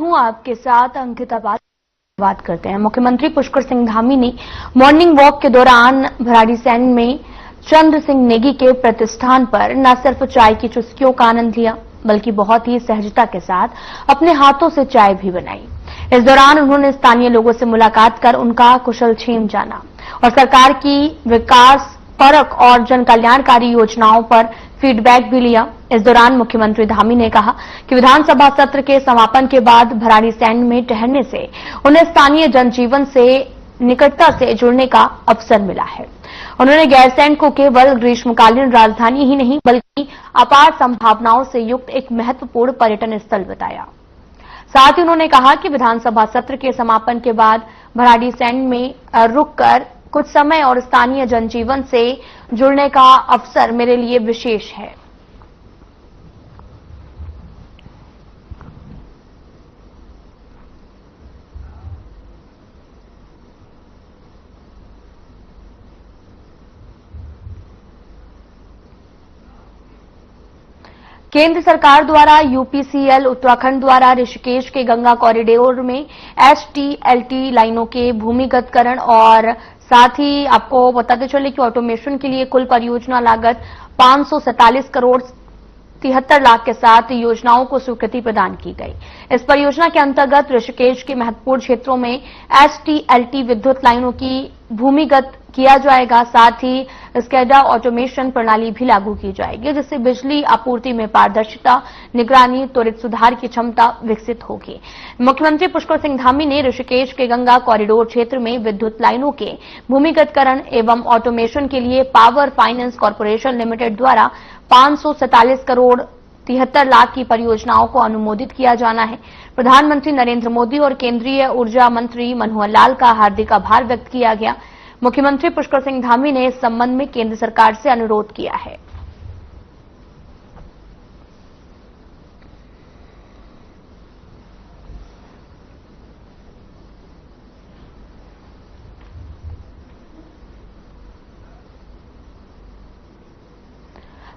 हूं आपके साथ अंकिता। बात करते हैं। मुख्यमंत्री पुष्कर सिंह धामी ने मॉर्निंग वॉक के दौरान भराड़ीसैंण में चंद्र सिंह नेगी के प्रतिष्ठान पर न सिर्फ चाय की चुस्कियों का आनंद लिया, बल्कि बहुत ही सहजता के साथ अपने हाथों से चाय भी बनाई। इस दौरान उन्होंने स्थानीय लोगों से मुलाकात कर उनका कुशलक्षेम जाना और सरकार की विकास परक और जन कल्याणकारी योजनाओं पर फीडबैक भी लिया। इस दौरान मुख्यमंत्री धामी ने कहा कि विधानसभा सत्र के समापन के बाद भराड़ीसैंण में ठहरने से उन्हें स्थानीय जनजीवन से निकटता से जुड़ने का अवसर मिला है। उन्होंने गैरसैंण को केवल ग्रीष्मकालीन राजधानी ही नहीं बल्कि अपार संभावनाओं से युक्त एक महत्वपूर्ण पर्यटन स्थल बताया। साथ ही उन्होंने कहा कि विधानसभा सत्र के समापन के बाद भराड़ीसैंण में रुककर कुछ समय और स्थानीय जनजीवन से जुड़ने का अवसर मेरे लिए विशेष है। केंद्र सरकार द्वारा यूपीसीएल उत्तराखंड द्वारा ऋषिकेश के गंगा कॉरिडोर में एचटीएलटी लाइनों के भूमिगतकरण और साथ ही आपको बताते चले कि ऑटोमेशन के लिए कुल परियोजना लागत 547 करोड़ 73 लाख के साथ योजनाओं को स्वीकृति प्रदान की गई। इस परियोजना के अंतर्गत ऋषिकेश के महत्वपूर्ण क्षेत्रों में एचटीएलटी विद्युत लाइनों की भूमिगत किया जाएगा। साथ ही स्केडा ऑटोमेशन प्रणाली भी लागू की जाएगी, जिससे बिजली आपूर्ति में पारदर्शिता, निगरानी, त्वरित सुधार की क्षमता विकसित होगी। मुख्यमंत्री पुष्कर सिंह धामी ने ऋषिकेश के गंगा कॉरिडोर क्षेत्र में विद्युत लाइनों के भूमिगतकरण एवं ऑटोमेशन के लिए पावर फाइनेंस कॉर्पोरेशन लिमिटेड द्वारा 547 करोड़ 73 लाख की परियोजनाओं को अनुमोदित किया जाना है। प्रधानमंत्री नरेंद्र मोदी और केंद्रीय ऊर्जा मंत्री मनोहर लाल का हार्दिक आभार व्यक्त किया गया। मुख्यमंत्री पुष्कर सिंह धामी ने इस संबंध में केंद्र सरकार से अनुरोध किया है।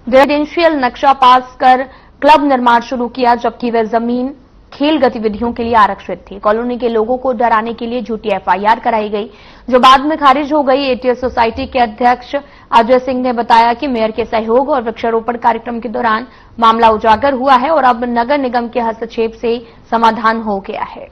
रेजिडेंशियल नक्शा पास कर क्लब निर्माण शुरू किया, जबकि वह जमीन खेल गतिविधियों के लिए आरक्षित थी। कॉलोनी के लोगों को डराने के लिए झूठी एफआईआर कराई गई, जो बाद में खारिज हो गई। एटीएस सोसाइटी के अध्यक्ष अजय सिंह ने बताया कि मेयर के सहयोग और वृक्षारोपण कार्यक्रम के दौरान मामला उजागर हुआ है और अब नगर निगम के हस्तक्षेप से समाधान हो गया है।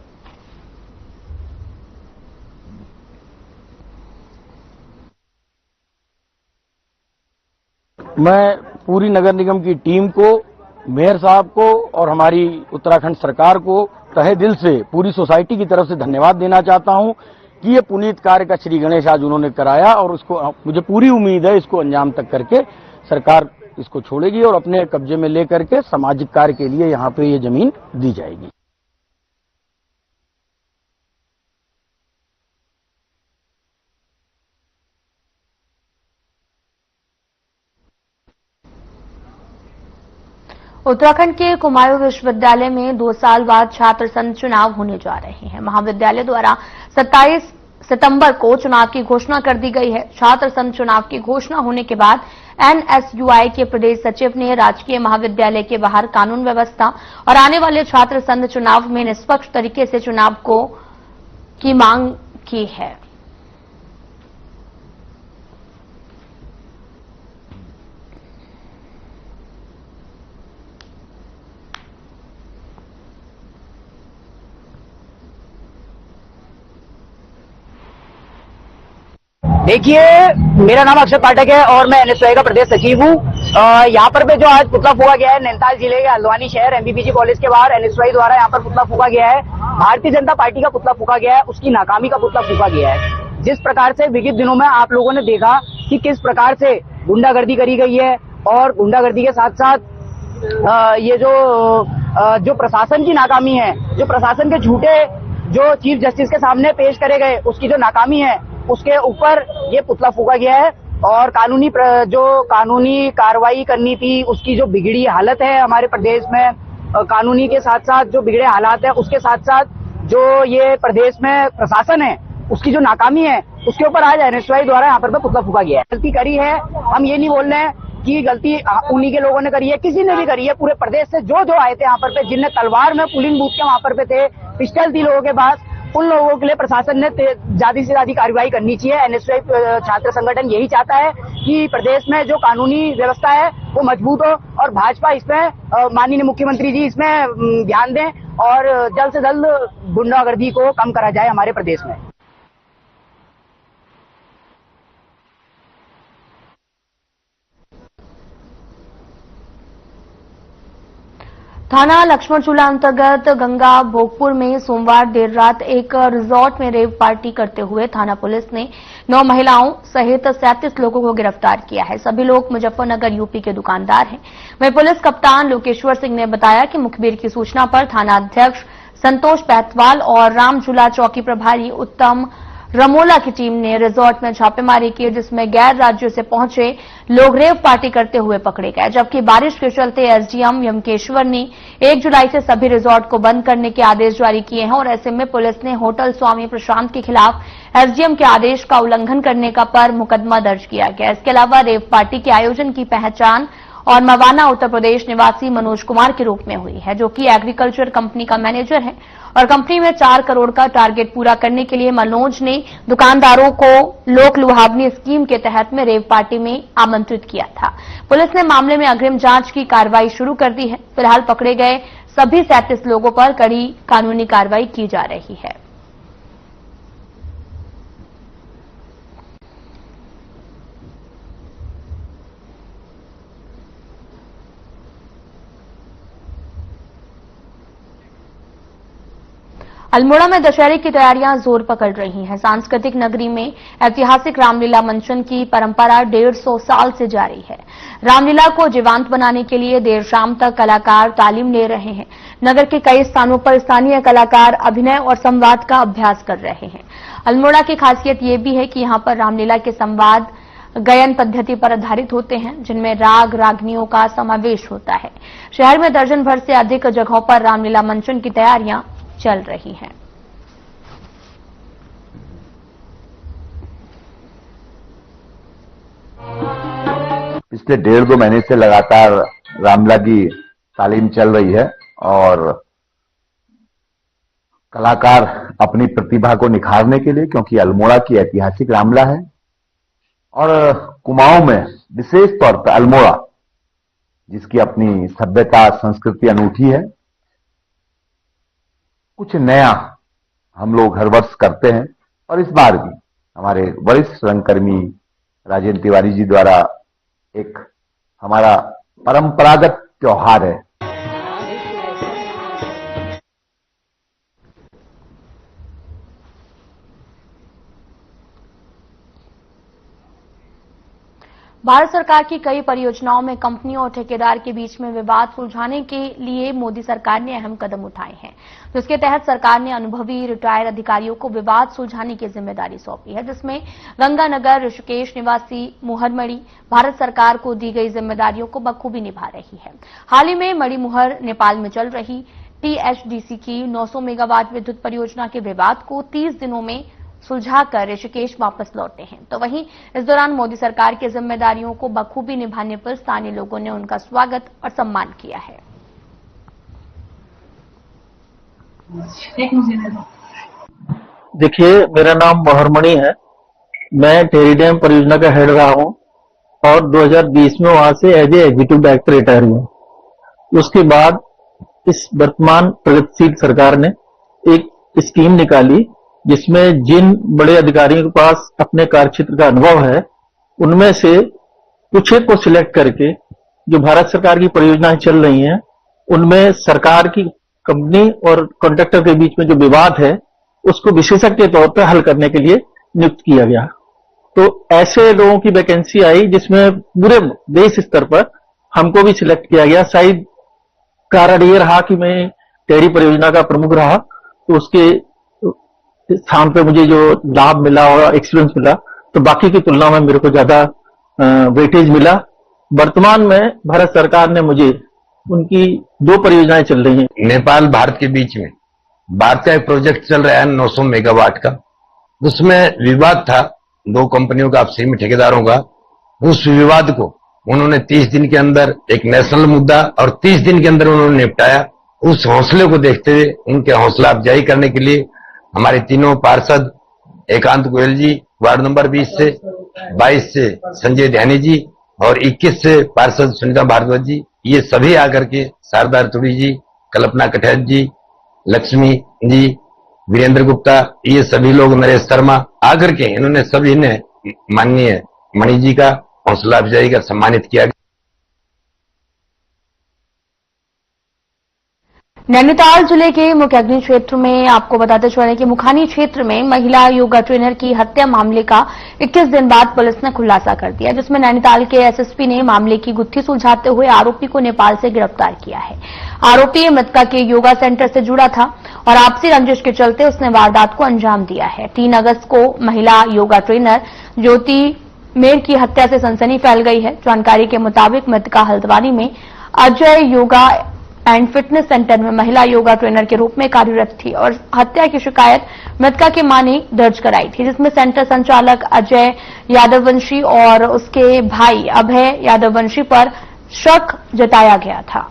मैं पूरी नगर निगम की टीम को, मेयर साहब को और हमारी उत्तराखंड सरकार को तहे दिल से पूरी सोसाइटी की तरफ से धन्यवाद देना चाहता हूं कि ये पुनीत कार्य का श्री गणेश आज उन्होंने कराया और उसको मुझे पूरी उम्मीद है इसको अंजाम तक करके सरकार इसको छोड़ेगी और अपने कब्जे में लेकर के सामाजिक कार्य के लिए यहाँ पे ये जमीन दी जाएगी। उत्तराखंड के कुमायूं विश्वविद्यालय में 2 साल बाद छात्र संघ चुनाव होने जा रहे हैं। महाविद्यालय द्वारा 27 सितंबर को चुनाव की घोषणा कर दी गई है। छात्र संघ चुनाव की घोषणा होने के बाद एनएसयूआई के प्रदेश सचिव ने राजकीय महाविद्यालय के बाहर कानून व्यवस्था और आने वाले छात्र संघ चुनाव में निष्पक्ष तरीके से चुनाव की मांग की है। देखिए, मेरा नाम अक्षय पाठक है और मैं एनएसयूआई का प्रदेश सचिव हूँ। यहाँ पर जो आज पुतला फूका गया है नैनीताल जिले के हल्द्वानी शहर एमबीपीजी कॉलेज के बाहर एनएसयूआई द्वारा यहाँ पर पुतला फूका गया है। भारतीय जनता पार्टी का पुतला फूका गया है, उसकी नाकामी का पुतला फूका गया है। जिस प्रकार से विगत दिनों में आप लोगों ने देखा कि किस प्रकार से गुंडागर्दी करी गई है और गुंडागर्दी के साथ साथ ये जो प्रशासन की नाकामी है, जो प्रशासन के झूठे जो चीफ जस्टिस के सामने पेश करे गए उसकी जो नाकामी है, उसके ऊपर ये पुतला फूका गया है। और कानूनी कार्रवाई करनी थी, उसकी जो बिगड़ी हालत है हमारे प्रदेश में, कानूनी के साथ साथ जो बिगड़े हालात है, उसके साथ साथ जो ये प्रदेश में प्रशासन है उसकी जो नाकामी है, उसके ऊपर आज एनएसयूआई द्वारा यहाँ पर पुतला फूका गया है। गलती करी है, हम ये नहीं बोल रहे हैं कि गलती उन्हीं के लोगों ने करी है, किसी ने भी करी है। पूरे प्रदेश से जो आए थे यहाँ पर जिनने तलवार में पोलिंग बूथ के वहां पर थे, पिस्टल थी लोगों के पास, उन लोगों के लिए प्रशासन ने ज्यादा से ज्यादा कार्रवाई करनी चाहिए। एनएसयूआई छात्र संगठन यही चाहता है कि प्रदेश में जो कानूनी व्यवस्था है वो मजबूत हो और भाजपा इसमें माननीय मुख्यमंत्री जी इसमें ध्यान दें और जल्द से जल्द गुंडागर्दी को कम करा जाए हमारे प्रदेश में। थाना लक्ष्मण झूला अंतर्गत गंगा भोगपुर में सोमवार देर रात एक रिजॉर्ट में रेव पार्टी करते हुए थाना पुलिस ने 9 महिलाओं सहित 37 लोगों को गिरफ्तार किया है। सभी लोग मुजफ्फरनगर यूपी के दुकानदार हैं। वहीं पुलिस कप्तान लोकेश्वर सिंह ने बताया कि मुखबिर की सूचना पर थाना अध्यक्ष संतोष पैतवाल और रामझूला चौकी प्रभारी उत्तम रमोला की टीम ने रिजॉर्ट में छापेमारी की, जिसमें गैर राज्यों से पहुंचे लोग रेव पार्टी करते हुए पकड़े गए। जबकि बारिश के चलते एसडीएम यमकेश्वर ने 1 जुलाई से सभी रिजॉर्ट को बंद करने के आदेश जारी किए हैं और ऐसे में पुलिस ने होटल स्वामी प्रशांत के खिलाफ एसडीएम के आदेश का उल्लंघन करने का पर मुकदमा दर्ज किया गया। इसके अलावा रेव पार्टी के आयोजन की पहचान और मवाना उत्तर प्रदेश निवासी मनोज कुमार के रूप में हुई है, जो कि एग्रीकल्चर कंपनी का मैनेजर है और कंपनी में 4 करोड़ का टारगेट पूरा करने के लिए मनोज ने दुकानदारों को लोक लुभावनी स्कीम के तहत में रेव पार्टी में आमंत्रित किया था। पुलिस ने मामले में अग्रिम जांच की कार्रवाई शुरू कर दी है। फिलहाल पकड़े गए सभी 37 लोगों पर कड़ी कानूनी कार्रवाई की जा रही है। अल्मोड़ा में दशहरे की तैयारियां जोर पकड़ रही हैं। सांस्कृतिक नगरी में ऐतिहासिक रामलीला मंचन की परंपरा 150 साल से जारी है। रामलीला को जीवंत बनाने के लिए देर शाम तक कलाकार तालीम ले रहे हैं। नगर के कई स्थानों पर स्थानीय कलाकार अभिनय और संवाद का अभ्यास कर रहे हैं। अल्मोड़ा की खासियत ये भी है कि यहां पर रामलीला के संवाद गायन पद्धति पर आधारित होते हैं, जिनमें राग रागनियों का समावेश होता है। शहर में दर्जन भर से अधिक जगहों पर रामलीला मंचन की तैयारियां चल रही हैं। पिछले 1.5-2 महीने से लगातार रामलीला की तालीम चल रही है और कलाकार अपनी प्रतिभा को निखारने के लिए, क्योंकि अल्मोड़ा की ऐतिहासिक रामलीला है और कुमाऊं में विशेष तौर पर अल्मोड़ा जिसकी अपनी सभ्यता संस्कृति अनूठी है, कुछ नया हम लोग हर वर्ष करते हैं और इस बार भी हमारे वरिष्ठ रंगकर्मी राजेंद्र तिवारी जी द्वारा एक हमारा परंपरागत त्योहार है। भारत सरकार की कई परियोजनाओं में कंपनियों और ठेकेदार के बीच में विवाद सुलझाने के लिए मोदी सरकार ने अहम कदम उठाए हैं, जिसके तहत सरकार ने अनुभवी रिटायर्ड अधिकारियों को विवाद सुलझाने की जिम्मेदारी सौंपी है, जिसमें गंगानगर ऋषिकेश निवासी मुहर मणि भारत सरकार को दी गई जिम्मेदारियों को बखूबी निभा रही है। हाल ही में मणि मुहर नेपाल में चल रही टीएचडीसी की 900 मेगावाट विद्युत परियोजना के विवाद को 30 दिनों में सुलझाकर ऋषिकेश वापस लौटे हैं। तो वहीं इस दौरान मोदी सरकार की जिम्मेदारियों को बखूबी निभाने पर स्थानीय लोगों ने उनका स्वागत और सम्मान किया है। देखिए, मेरा नाम मोहरमणि है। मैं टेरी डैम परियोजना का हेड रहा हूं और 2020 में वहां से as a executive director retire हुआ। उसके बाद इस वर्तमान प्रगतिशील सरकार ने एक स्कीम निकाली जिसमें जिन बड़े अधिकारियों के पास अपने कार्यक्षेत्र का अनुभव है उनमें से कुछ एक को सिलेक्ट करके जो भारत सरकार की परियोजनाएं चल रही हैं उनमें सरकार की कंपनी और कॉन्ट्रैक्टर के बीच में जो विवाद है उसको विशेषज्ञ के तौर पर हल करने के लिए नियुक्त किया गया। तो ऐसे लोगों की वैकेंसी आई जिसमें पूरे देश स्तर पर हमको भी सिलेक्ट किया गया। शायद कारण ये रहा कि मैं टेरी परियोजना का प्रमुख रहा, तो उसके स्थान पे मुझे जो लाभ मिला और एक्सपीरियंस मिला तो बाकी की तुलना में मेरे को ज्यादा वेटेज मिला। वर्तमान में भारत सरकार ने मुझे उनकी 2 परियोजनाएं चल रही हैं। नेपाल भारत के बीच में भारत का एक प्रोजेक्ट चल रहा है 900 मेगावाट का, उसमें विवाद था 2 कंपनियों का, आपसी में ठेकेदारों का। उस विवाद को उन्होंने 30 दिन के अंदर एक नेशनल मुद्दा और 30 दिन के अंदर उन्होंने निपटाया उस हौसले को देखते हुए उनके हौसला अफजाई करने के लिए हमारे तीनों पार्षद एकांत गोयल जी वार्ड नंबर 20 से, 22 से संजय ध्यानी जी और 21 से पार्षद सुनीता भारद्वाज जी, ये सभी आकर के शारदा रतुड़ी जी, कल्पना कठैत जी, लक्ष्मी जी, वीरेंद्र गुप्ता, ये सभी लोग, नरेश शर्मा आकर के इन्होंने सभी ने माननीय मणि जी का हौसला अफजाई कर सम्मानित किया। नैनीताल जिले के मुख्याग्नि क्षेत्र में आपको बताते चले कि मुखानी क्षेत्र में महिला योगा ट्रेनर की हत्या मामले का 21 दिन बाद पुलिस ने खुलासा कर दिया, जिसमें नैनीताल के एसएसपी ने मामले की गुत्थी सुलझाते हुए आरोपी को नेपाल से गिरफ्तार किया है। आरोपी मृतका के योगा सेंटर से जुड़ा था और आपसी रंजिश के चलते उसने वारदात को अंजाम दिया है। 3 अगस्त को महिला योगा ट्रेनर ज्योति मेर की हत्या से सनसनी फैल गई है। जानकारी के मुताबिक मृतका हल्द्वानी में Ajay yoga and fitness centre में महिला योगा ट्रेनर के रूप में कार्यरत थी और हत्या की शिकायत मृतका की मां ने दर्ज कराई थी, जिसमें सेंटर संचालक अजय यादववंशी और उसके भाई अभय यादववंशी पर शक जताया गया था।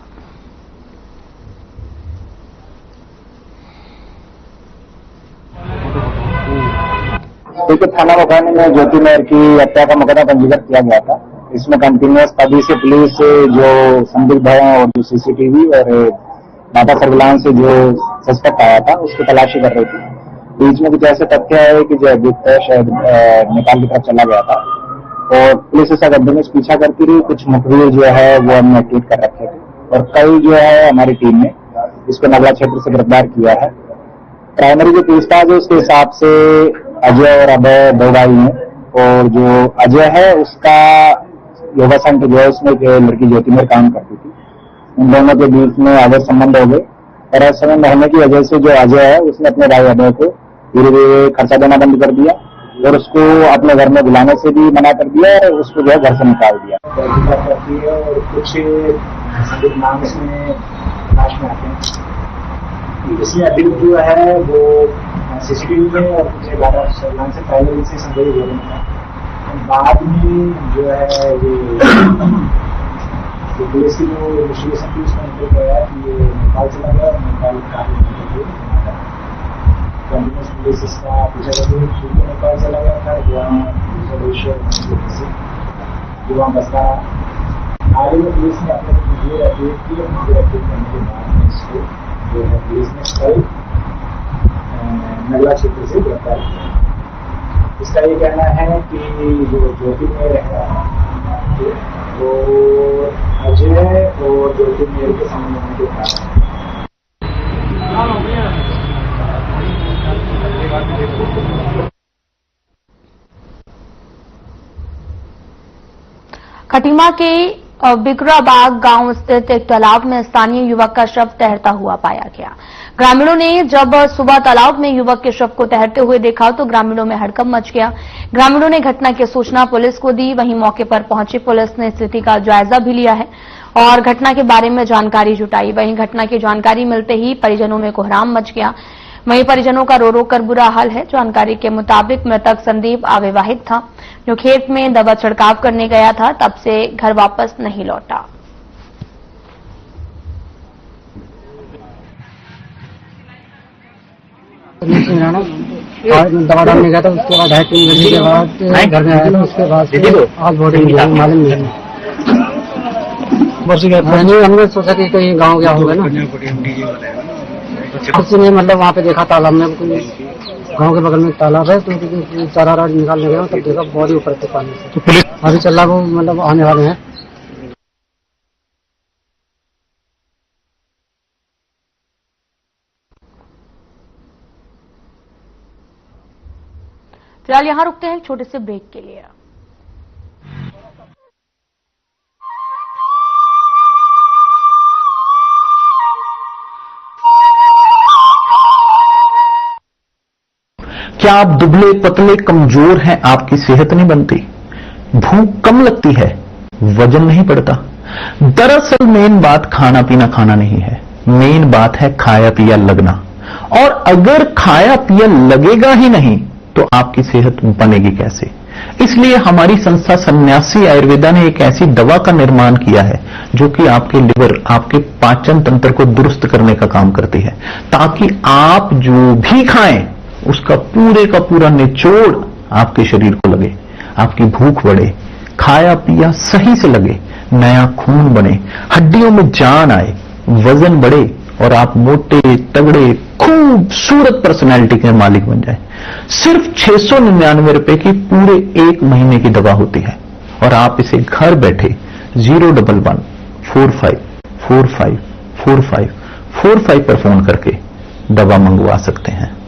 थाना मुखानी में ज्योति मेहर की हत्या का मुकदमा पंजीकृत किया गया था। इसमें कंटिन्यूअस तभी से पुलिस जो संदिग्ध है और जो सीसीटीवी और डाटा सर्विलांस से जो सस्पेक्ट आया था उसकी तलाशी कर रही थी। बीच में कुछ ऐसे तथ्य है कि जो अभियुक्त है शायद नेपाल की तरफ चला गया था और पुलिस इसका कंटिन्यूअस पीछा करती रही। कुछ मुखबिर जो है वो हमने एक्टिव कर रखे थे और कल जो है हमारी टीम ने इसको नगला क्षेत्र से गिरफ्तार किया है। प्राइमरी जो पूछताछ है उसके हिसाब से अजय और अभय 2 भाई हैं और जो अजय है उसका योगा सेंटर जो है उसमें एक लड़की ज्योति मेहर काम करती थी। उन दोनों के बीच में अवैध संबंध हो गए और ऐसे संबंध होने की वजह से जो अजय है उसने अपने भाई अभय को धीरे धीरे खर्चा देना बंद कर दिया और उसको अपने घर में बुलाने से भी मना कर दिया और उसको जो है घर से निकाल दिया। और कुछ नाम इसमें लाश में आते हैं। इसमें अभियुक्त जो है वो सीसीटीवी में और कुछ डाटा सर्विलांस से पहले से संदेह हो रहा था। बाद में जो है ये पुलिस की जो इन्वेस्टिगेशन थी उसमें निकल गया कि ये नेपाल चला गया और नेपाल कंटिन्यूस पुलिस इसका पीछा करते हुए क्योंकि नेपाल चला गया था जो वहाँ बसता आगे में पुलिस ने अपने वीडियो अपडेट की और वीडियो अपडेट करने के बाद में इसको जो है पुलिस ने कल नगला क्षेत्र से गिरफ्तार किया। इसका ये कहना है कि जो ज्योति मेहर है वो अजय और ज्योति मेहर के संबंध होने के कारण खटीमा के बिगराबाग गांव स्थित एक तालाब में स्थानीय युवक का शव तैरता हुआ पाया गया। ग्रामीणों ने जब सुबह तालाब में युवक के शव को तैरते हुए देखा तो ग्रामीणों में हड़कंप मच गया। ग्रामीणों ने घटना की सूचना पुलिस को दी। वहीं मौके पर पहुंची पुलिस ने स्थिति का जायजा भी लिया है और घटना के बारे में जानकारी जुटाई। वहीं घटना की जानकारी मिलते ही परिजनों में कोहराम मच गया। वहीं परिजनों का रो रो कर बुरा हाल है। जानकारी के मुताबिक मृतक संदीप अविवाहित था, जो खेत में दवा छिड़काव करने गया था, तब से घर वापस नहीं लौटा। दवा डालने गया था, उसके बाद 2.5-3 घंटे के बाद घर में आया था। उसके बाद आज बॉडी मालूम नहीं हमने सोचा कि कहीं गाँव गया होगा ना, किसी ने मतलब वहाँ पे देखा तालाब में, गांव के बगल में तालाब है तो चारा राड निकालने गया तब देखा बॉडी ऊपर से पानी से। तो पुलिस अभी चल रहा वो मतलब आने वाले हैं। फिलहाल यहां रुकते हैं एक छोटे से ब्रेक के लिए। क्या आप दुबले पतले कमजोर हैं, आपकी सेहत नहीं बनती, भूख कम लगती है, वजन नहीं बढ़ता? दरअसल मेन बात खाना पीना खाना नहीं है, मेन बात है खाया पिया लगना। और अगर खाया पिया लगेगा ही नहीं तो आपकी सेहत बनेगी कैसे? इसलिए हमारी संस्था सन्यासी आयुर्वेदा ने एक ऐसी दवा का निर्माण किया है जो कि आपके लिवर, आपके पाचन तंत्र को दुरुस्त करने का काम करती है, ताकि आप जो भी खाएं उसका पूरे का पूरा निचोड़ आपके शरीर को लगे, आपकी भूख बढ़े, खाया पिया सही से लगे, नया खून बने, हड्डियों में जान आए, वजन बढ़े और आप मोटे तगड़े खूबसूरत पर्सनैलिटी के मालिक बन जाए। सिर्फ 699 रुपए की पूरे 1 महीने की दवा होती है और आप इसे घर बैठे 01145454545 पर फोन करके दवा मंगवा सकते हैं।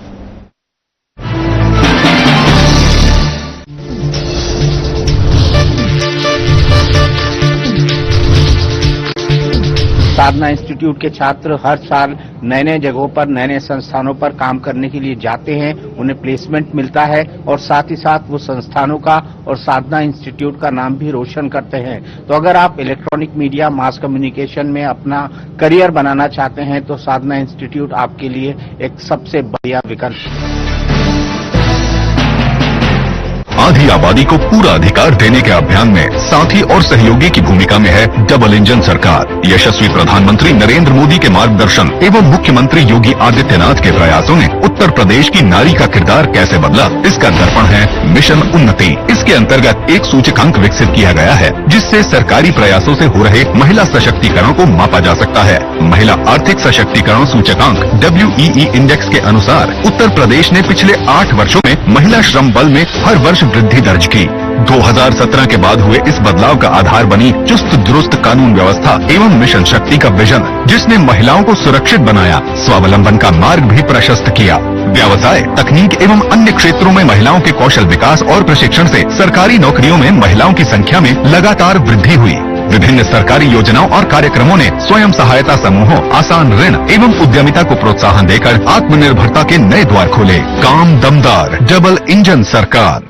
साधना इंस्टीट्यूट के छात्र हर साल नए नए जगहों पर, नए नए संस्थानों पर काम करने के लिए जाते हैं, उन्हें प्लेसमेंट मिलता है और साथ ही साथ वो संस्थानों का और साधना इंस्टीट्यूट का नाम भी रोशन करते हैं। तो अगर आप इलेक्ट्रॉनिक मीडिया, मास कम्युनिकेशन में अपना करियर बनाना चाहते हैं तो साधना इंस्टीट्यूट आपके लिए एक सबसे बढ़िया विकल्प है। आधी आबादी को पूरा अधिकार देने के अभियान में साथी और सहयोगी की भूमिका में है डबल इंजन सरकार। यशस्वी प्रधानमंत्री नरेंद्र मोदी के मार्गदर्शन एवं मुख्यमंत्री योगी आदित्यनाथ के प्रयासों ने उत्तर प्रदेश की नारी का किरदार कैसे बदला, इसका दर्पण है मिशन उन्नति। इसके अंतर्गत एक सूचकांक विकसित किया गया है जिससे सरकारी प्रयासों से हो रहे महिला सशक्तिकरण को मापा जा सकता है। महिला आर्थिक सशक्तिकरण सूचकांक WEE इंडेक्स के अनुसार उत्तर प्रदेश ने पिछले 8 वर्षों में महिला श्रम बल में हर वर्ष वृद्धि दर्ज की। 2017 के बाद हुए इस बदलाव का आधार बनी चुस्त दुरुस्त कानून व्यवस्था एवं मिशन शक्ति का विजन, जिसने महिलाओं को सुरक्षित बनाया, स्वावलंबन का मार्ग भी प्रशस्त किया। व्यवसाय, तकनीक एवं अन्य क्षेत्रों में महिलाओं के कौशल विकास और प्रशिक्षण से सरकारी नौकरियों में महिलाओं की संख्या में लगातार वृद्धि हुई। विभिन्न सरकारी योजनाओं और कार्यक्रमों ने स्वयं सहायता समूहों, आसान ऋण एवं उद्यमिता को प्रोत्साहन देकर आत्मनिर्भरता के नए द्वार खोले। काम दमदार, डबल इंजन सरकार।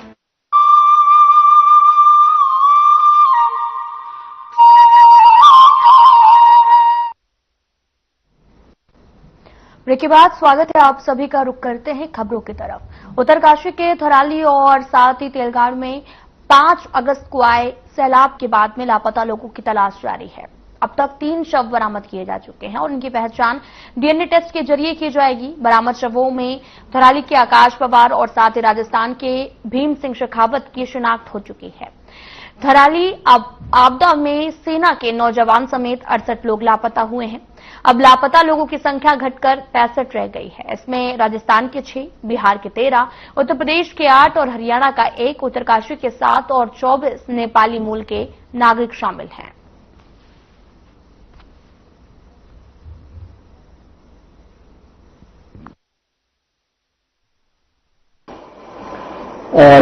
ब्रेक के बाद स्वागत है आप सभी का। रुख करते हैं खबरों की तरफ। उत्तरकाशी के थराली और साथ ही तेलगाड़ में 5 अगस्त को आए सैलाब के बाद में लापता लोगों की तलाश जारी है। अब तक 3 शव बरामद किए जा चुके हैं और उनकी पहचान DNA टेस्ट के जरिए की जाएगी। बरामद शवों में थराली के आकाश पवार और साथ ही राजस्थान के भीम सिंह शेखावत की शिनाख्त हो चुकी है। थराली आपदा में सेना के नौजवान समेत 68 लोग लापता हुए हैं। अब लापता लोगों की संख्या घटकर 65 रह गई है। इसमें राजस्थान के 6, बिहार के 13, उत्तर प्रदेश के 8 और हरियाणा का 1, उत्तरकाशी के 7 और 24 नेपाली मूल के नागरिक शामिल हैं।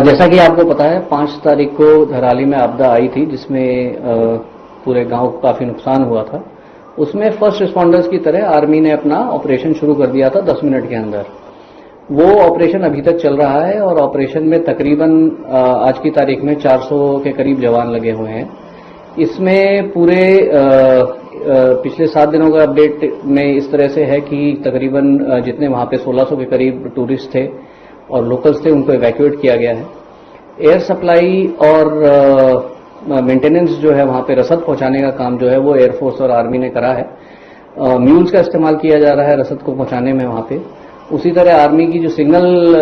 जैसा कि आपको पता है 5 तारीख को धराली में आपदा आई थी जिसमें पूरे गांव को काफी नुकसान हुआ था। उसमें फर्स्ट रिस्पॉन्डर्स की तरह आर्मी ने अपना ऑपरेशन शुरू कर दिया था 10 मिनट के अंदर। वो ऑपरेशन अभी तक चल रहा है और ऑपरेशन में तकरीबन आज की तारीख में 400 के करीब जवान लगे हुए हैं। इसमें पूरे पिछले 7 दिनों का अपडेट में इस तरह से है कि तकरीबन जितने वहां पे 1600 के करीब टूरिस्ट थे और लोकल्स थे उनको इवैक्यूएट किया गया है। एयर सप्लाई और मेंटेनेंस जो है वहां पे रसद पहुंचाने का काम जो है वो एयरफोर्स और आर्मी ने करा है। म्यूल्स का इस्तेमाल किया जा रहा है रसद को पहुंचाने में वहां पे। उसी तरह आर्मी की जो सिग्नल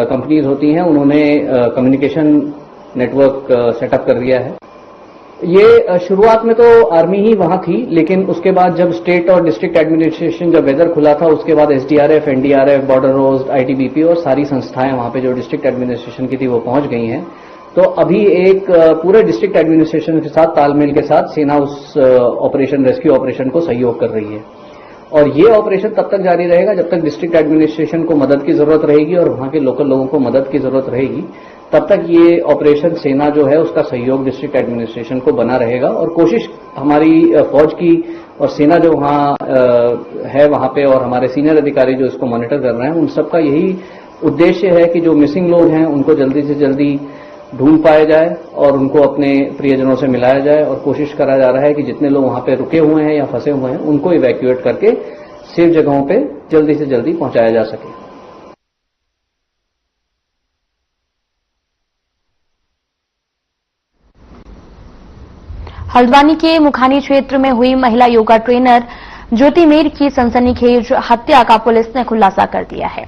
कंपनीज होती हैं उन्होंने कम्युनिकेशन नेटवर्क सेटअप कर दिया है। ये शुरुआत में तो आर्मी ही वहां थी, लेकिन उसके बाद जब स्टेट और डिस्ट्रिक्ट एडमिनिस्ट्रेशन जब वेदर खुला था उसके बाद SDRF, NDRF, border road, ITBP और सारी संस्थाएं वहां पे जो डिस्ट्रिक्ट एडमिनिस्ट्रेशन की थी वो पहुंच गई हैं। तो अभी एक पूरे डिस्ट्रिक्ट एडमिनिस्ट्रेशन के साथ तालमेल के साथ सेना उस ऑपरेशन, रेस्क्यू ऑपरेशन को सहयोग कर रही है और ये ऑपरेशन तब तक जारी रहेगा जब तक डिस्ट्रिक्ट एडमिनिस्ट्रेशन को मदद की जरूरत रहेगी और वहां के लोकल लोगों को मदद की जरूरत रहेगी। तब तक ये ऑपरेशन सेना जो है उसका सहयोग डिस्ट्रिक्ट एडमिनिस्ट्रेशन को बना रहेगा और कोशिश हमारी फौज की और सेना जो वहां है वहां पे और हमारे सीनियर अधिकारी जो इसको मॉनिटर कर रहे हैं उन सबका यही उद्देश्य है कि जो मिसिंग लोग हैं उनको जल्दी से जल्दी ढूंढ पाया जाए और उनको अपने प्रियजनों से मिलाया जाए और कोशिश करा जा रहा है कि जितने लोग वहां पे रुके हुए हैं या फंसे हुए हैं उनको इवैक्यूएट करके सेफ जगहों पे जल्दी से जल्दी पहुंचाया जा सके। हल्द्वानी के मुखानी क्षेत्र में हुई महिला योगा ट्रेनर ज्योति मीर की सनसनीखेज हत्या का पुलिस ने खुलासा कर दिया है।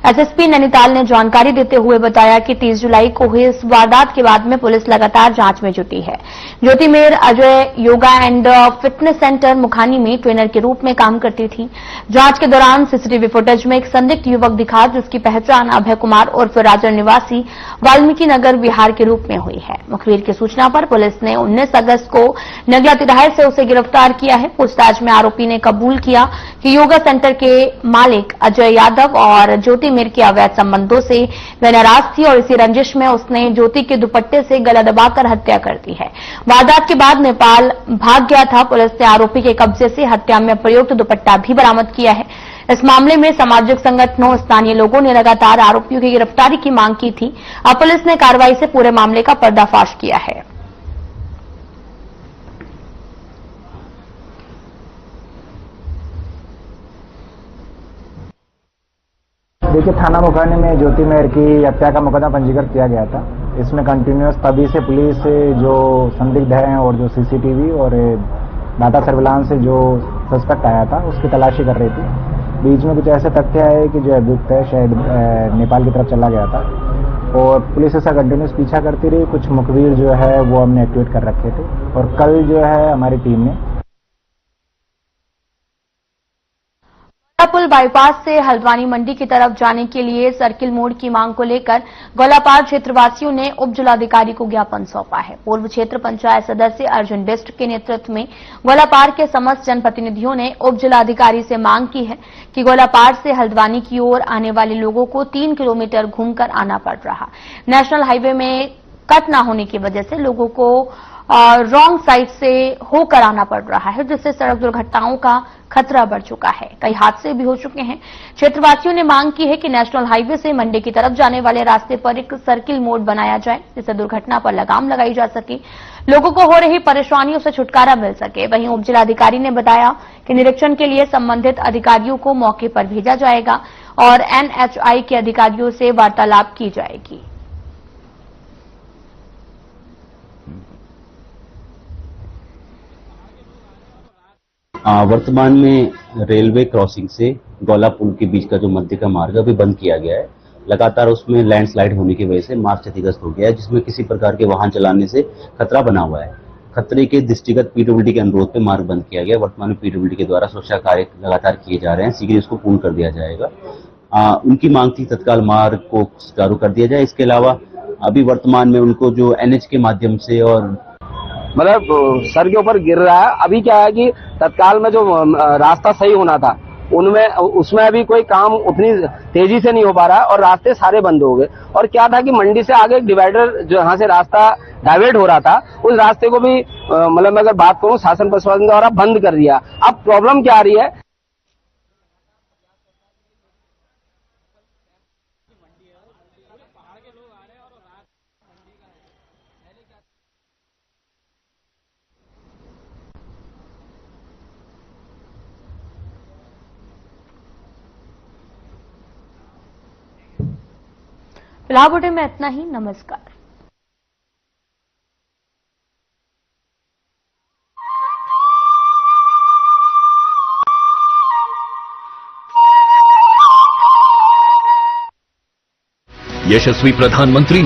एसएसपी नैनीताल ने जानकारी देते हुए बताया कि 30 जुलाई को हुई इस वारदात के बाद में पुलिस लगातार जांच में जुटी है। Jyoti Mir Ajay yoga and fitness centre Mukhani में ट्रेनर के रूप में काम करती थी। जांच के दौरान सीसीटीवी फुटेज में एक संदिग्ध युवक दिखा, जिसकी पहचान अभय कुमार उर्फ राजर निवासी वाल्मीकि नगर बिहार के रूप में हुई है। मुखबिर की सूचना पर पुलिस ने 19 अगस्त को नगला तिराहे से उसे गिरफ्तार किया है। पूछताछ में आरोपी ने कबूल किया कि योगा सेंटर के मालिक अजय यादव और ज्योति मीर के अवैध संबंधों से वह नाराज थी और इसी रंजिश में उसने ज्योति के दुपट्टे से गला दबाकर हत्या कर दी है। वारदात के बाद नेपाल भाग गया था। पुलिस ने आरोपी के कब्जे से हत्या में प्रयुक्त दुपट्टा भी बरामद किया है। इस मामले में सामाजिक संगठनों और स्थानीय लोगों ने लगातार आरोपियों की गिरफ्तारी की मांग की थी। अब पुलिस ने कार्रवाई से पूरे मामले का पर्दाफाश किया है। देखिए, थाना मुखानी में ज्योति मेहर की हत्या का मुकदमा पंजीकृत किया गया था। इसमें कंटिन्यूअस तभी से पुलिस जो संदिग्ध हैं और जो सीसीटीवी और डाटा सर्विलांस से जो सस्पेक्ट आया था उसकी तलाशी कर रही थी। बीच में कुछ ऐसे तथ्य आए कि जो अभियुक्त है शायद नेपाल की तरफ चला गया था और पुलिस ऐसा कंटिन्यूअस पीछा करती रही। कुछ मुखबिर जो है वो हमने एक्टिवेट कर रखे थे और कल जो है हमारी टीम ने पुल बाईपास से हल्द्वानी मंडी की तरफ जाने के लिए सर्किल मोड़ की मांग को लेकर गौलापार क्षेत्रवासियों ने उप जिलाधिकारी को ज्ञापन सौंपा है। पूर्व क्षेत्र पंचायत सदस्य अर्जुन बिष्ट के नेतृत्व में गौलापार के समस्त जनप्रतिनिधियों ने उप जिलाधिकारी से मांग की है कि गौलापार से हल्द्वानी की ओर आने वाले लोगों को 3 किलोमीटर घूमकर आना पड़ रहा। नेशनल हाईवे में कट न होने की वजह से लोगों को रॉन्ग साइड से होकर आना पड़ रहा है, जिससे सड़क दुर्घटनाओं का खतरा बढ़ चुका है। कई हादसे भी हो चुके हैं। क्षेत्रवासियों ने मांग की है कि नेशनल हाईवे से मंडी की तरफ जाने वाले रास्ते पर एक सर्किल मोड़ बनाया जाए, जिससे दुर्घटना पर लगाम लगाई जा सके, लोगों को हो रही परेशानियों से छुटकारा मिल सके। वहीं उप जिलाधिकारी ने बताया कि निरीक्षण के लिए संबंधित अधिकारियों को मौके पर भेजा जाएगा और एनएचआई के अधिकारियों से वार्तालाप की जाएगी। वर्तमान में रेलवे क्रॉसिंग से गौला पुल के बीच का जो मध्य का मार्ग अभी बंद किया गया है। लगातार उसमें लैंडस्लाइड होने की वजह से मार्ग क्षतिग्रस्त हो गया है, जिसमें किसी प्रकार के वाहन चलाने से खतरा बना हुआ है। खतरे के दृष्टिगत पीडब्ल्यूडी के अनुरोध पे मार्ग बंद किया गया। वर्तमान में पीडब्ल्यूडी के द्वारा सुरक्षा कार्य लगातार किए जा रहे हैं। शीघ्र इसको पूर्ण कर दिया जाएगा। उनकी मांग थी तत्काल मार्ग को सुचारू कर दिया जाए। इसके अलावा अभी वर्तमान में उनको जो एनएच के माध्यम से और मतलब सर के ऊपर गिर रहा है। अभी क्या है कि तत्काल में जो रास्ता सही होना था उसमें अभी कोई काम उतनी तेजी से नहीं हो पा रहा है और रास्ते सारे बंद हो गए। और क्या था कि मंडी से आगे एक डिवाइडर जहां से रास्ता डाइवर्ट हो रहा था, उस रास्ते को भी मतलब मैं अगर बात करूं शासन प्रशासन द्वारा बंद कर दिया। अब प्रॉब्लम क्या आ रही है, फिलहाल बुलेटिन में इतना ही। नमस्कार। यशस्वी प्रधानमंत्री